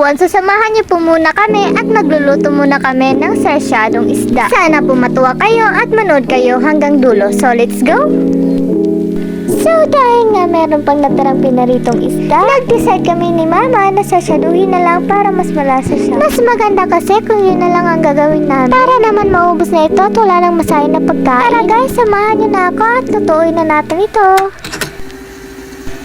everyone, sasamahan niyo po muna kami at magluluto muna kami ng sarsyadong isda. Sana po matuwa kayo at manood kayo hanggang dulo. So let's go! So dahil nga meron pang natirang pinaritong isda, nag-decide kami ni Mama na sasyaduhin na lang para mas malasa siya. Mas maganda kasi kung yun na lang ang gagawin namin. Para naman maubos na ito at wala nang masayang na pagkain. Tara guys, samahan niyo na ako at lutuin na natin ito.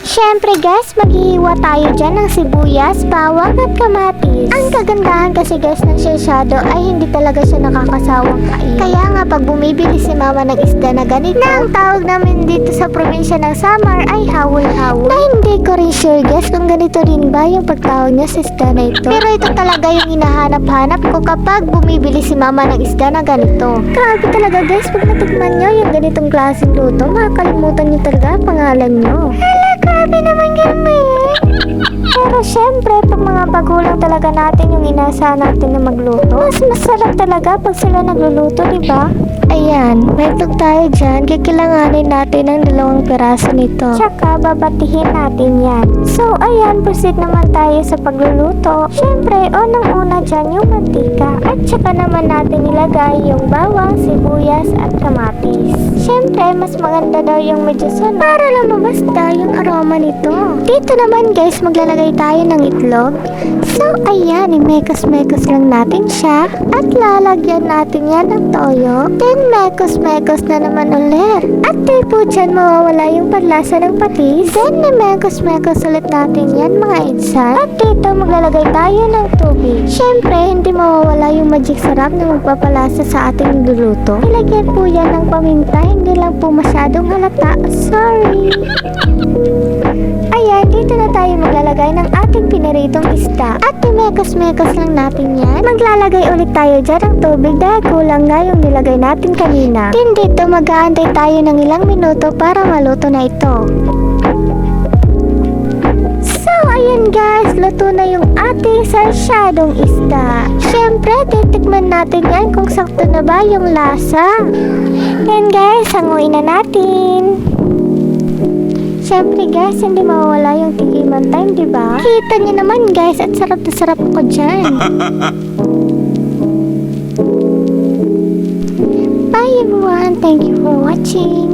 Siyempre guys, maghihiwa tayo dyan ng sibuyas, bawang at kamatis. Ang kagandahan kasi guys ng sarsyado ay hindi talaga siya nakakasawang kain. Kaya nga pag bumibili si Mama ng isda na ganito, na ang tawag namin dito sa probinsya ng Samar ay hawol-hawol. Na hindi ko rin sure guys kung ganito rin ba yung pagtawag niya sa isda na ito. Pero ito talaga yung hinahanap-hanap ko kapag bumibili si Mama ng isda na ganito. Grabe talaga guys, pag natikman nyo yung ganitong klaseng luto, makakalimutan nyo talaga ang pangalan nyo. Grabe naman kami. Pero syempre, pag mga bagulang talaga natin yung inaasahan natin na magluto, mas masarap talaga pag sila nagluluto, diba? Ayan, may itlog tayo dyan. Kailanganin natin ng 2 piraso nito. Tsaka, babatihin natin yan. So, ayan, proceed naman tayo sa pagluluto. Syempre, unang-una dyan yung mantika. At tsaka naman natin ilagay yung bawang, sibuyas, at kamatis. Syempre, mas maganda daw yung medyo sunod para lumabas daw yung aroma nito. Dito naman guys, maglalagay tayo ng itlog. So, ayan, imekos-mekos lang natin siya. At lalagyan natin yan ng toyo. Then, mekos-mekos na naman ulit. At di po dyan mawawala yung panlasa ng patis. Then, mekos-mekos ulit natin yan mga insan. At dito, maglalagay tayo ng tubig. Syempre, hindi mawawala yung magic sarap na magpapalasa sa ating niluluto. Ilagyan po yan ng paminta, hindi lang po masyadong halata. Sorry! Ayan, dito na tayo maglalagay ng ating pinaritong isda. At imekos-mekos lang natin yan. Maglalagay ulit tayo dyan ng tubig dahil kulang nga yung nilagay natin kanina. Then dito mag-aantay tayo ng ilang minuto para maluto na ito. So, ayan guys, luto na yung ating sarsyadong isda. Siyempre, titikman natin yan kung sakto na ba yung lasa. Then guys, hanguin na natin. Siyempre guys, hindi mawawala yung tikiman time, diba? Kita niyo naman guys, at sarap na sarap ko dyan. Bye everyone, thank you for watching.